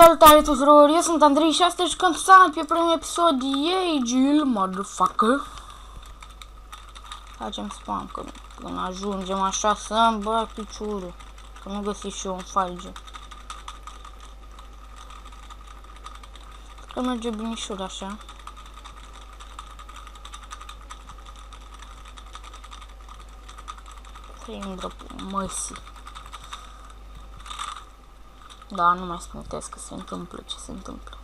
Salutare tuturor, eu sunt Andrei și astăzi jucăm Sam pe primul episod Agile, motherfucker. Facem spam, că când ajungem așa să-mi bag piciorul, că nu găsi și eu un falge. Că merge binișor așa. Frame drop, măsii. Da, nu mai spuneți că se întâmplă ce se întâmplă.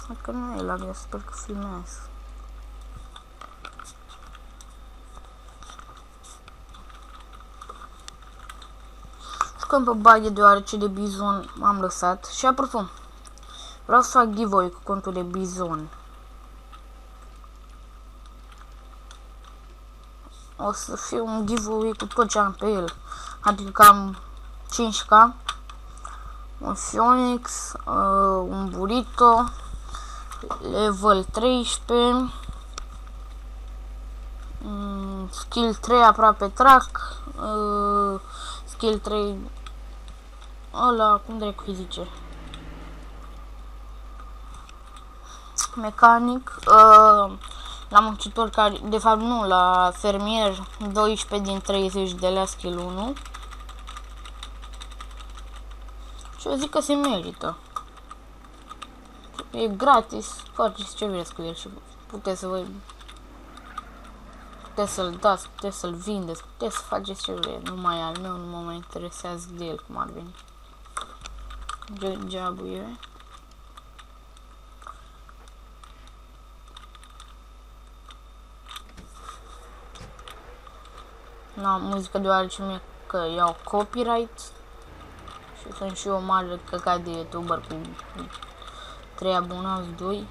Dacă nu e la eu sper că filmează. Jucăm pe baghe deoarece de Bizon m-am lăsat. Și apropo, vreau să fac giveaway cu contul de Bizon. O să fie un giveaway cu tot ce am pe el. Adică cam 5k, un Phoenix, un Burrito, level 13, skill 3 aproape track, skill 3, ăla, cum dracu îi zice, mecanic, la muncitor care, de fapt nu, la fermier 12 din 30 de la skill 1. Și eu zic că se merită. E gratis, faceți ce vreți cu el și puteți să vă... Puteți să-l dați, puteți să-l vindeți, puteți să faceți ce vreți. Nu mai al meu, nu mă mai interesează de el cum ar veni. Geabul e. N-am muzică deoarece mie că iau copyright. Și sunt și eu mare căcat de youtuber cu 3 abonați, 2.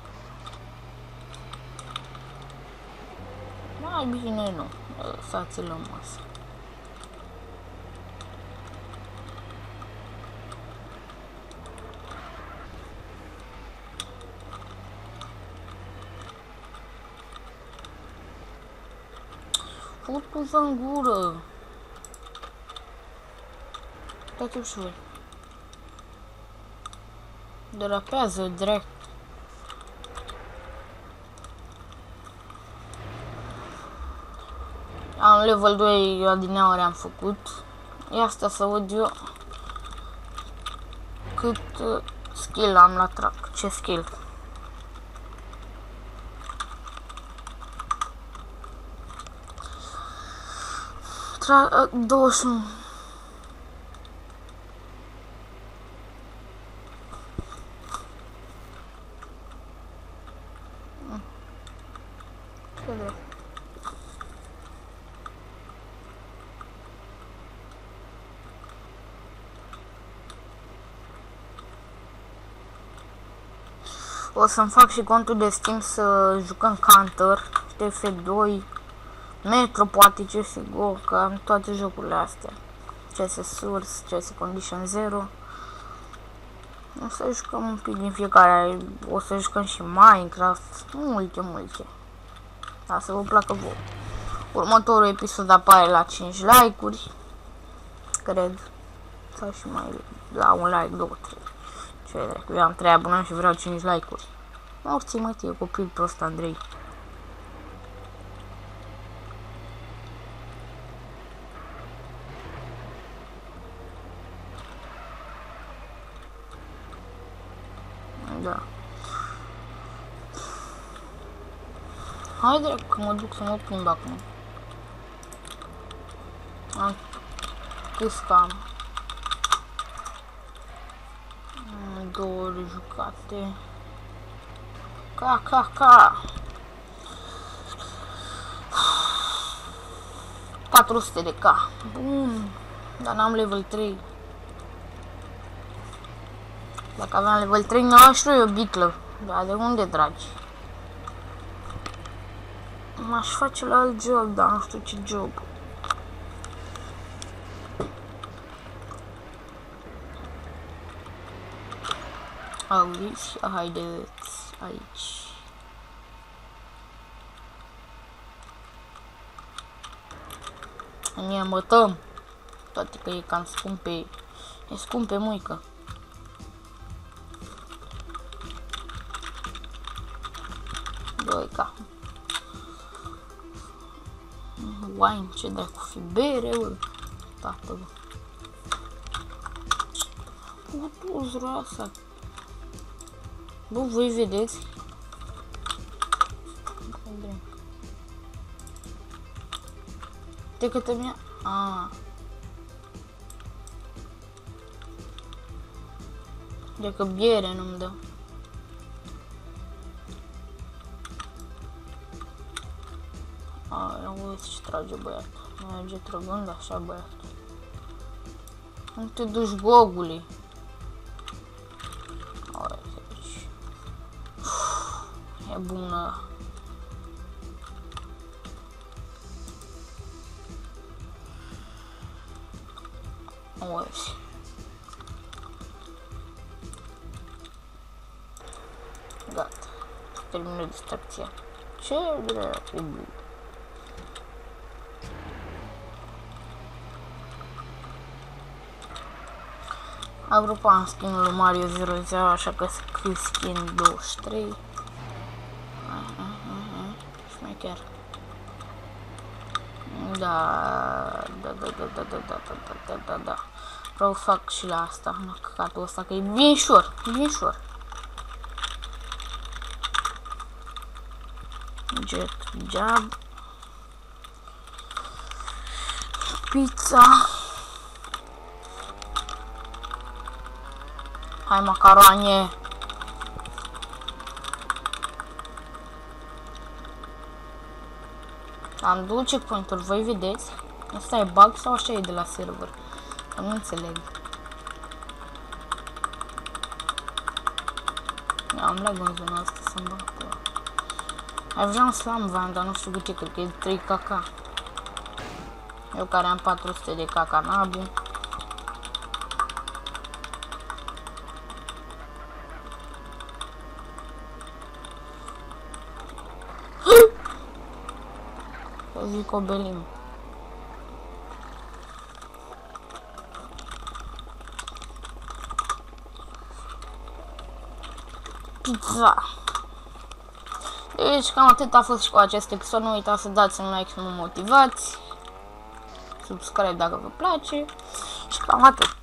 Mai bine nu, lăsați-l în masă. Fut-vă în gură! Uitați ușor. Derapează direct. Am level 2 adineauri am făcut. Ia asta să văd eu cât skill am la track. Ce skill? Track 21. O să-mi fac și contul de Steam să jucăm Counter, TF2, Metro, poate CSGO, că am toate jocurile astea. CS Source, CS Condition Zero. O să jucăm un pic din fiecare, o să jucăm și Minecraft, multe. Da, să vă placă vouă. Următorul episod apare la 5 like-uri, cred, sau și mai la un like, 2, 3. Ce dracu, eu am 3 abonați și vreau 5 like-uri. Morții, mă, e copil prost, Andrei. Da. Hai dracu, că mă duc să mă plimb acum. Am câscam 2 ori jucate. Ca 400 de K. Bun. Dar n-am level 3. Dacă aveam level 3, n-aș eu o biclă. Dar de unde, dragi? M-aș face la alt job, dar nu știu ce job. Auzi, haideți aici. Ne mătăm. Toate că e cam scump pe E scumpe, muică. Doica. Wine, ce dai cu fi bere, bă. Tată, bă. Putu zroasa. Bă, voi vedeți? De câte mi-a... De că biere nu-mi dă. Ia uite ce trage băiatul. Merge trăgând așa băiatul. Nu te duci, gogule. Uite aici. E bună. Uite. Gata. Termină distracția. Ce dracu? Agrupam skin-ul lui Mario 00, așa că scriu skin 23. Șmecher. Da. Vreau fac și la asta, la căcatul ăsta, că e bien ușor, bien ușor. Jet jab. Pizza. Hai macaroane. Am două checkpoint-uri, voi vedeți? Asta e bug sau așa e de la server? Că nu înțeleg. Am lag în zona asta să-mi bag pe ăla. Ai vreau un slam van, dar nu știu cu ce, cred că e 3 caca. Eu care am 400 de caca nabu. Să zic o belim. Pizza. Deci cam atât a fost și cu acest episod. Nu uitați să dați un like să mă motivați. Subscribe dacă vă place. Și cam atât.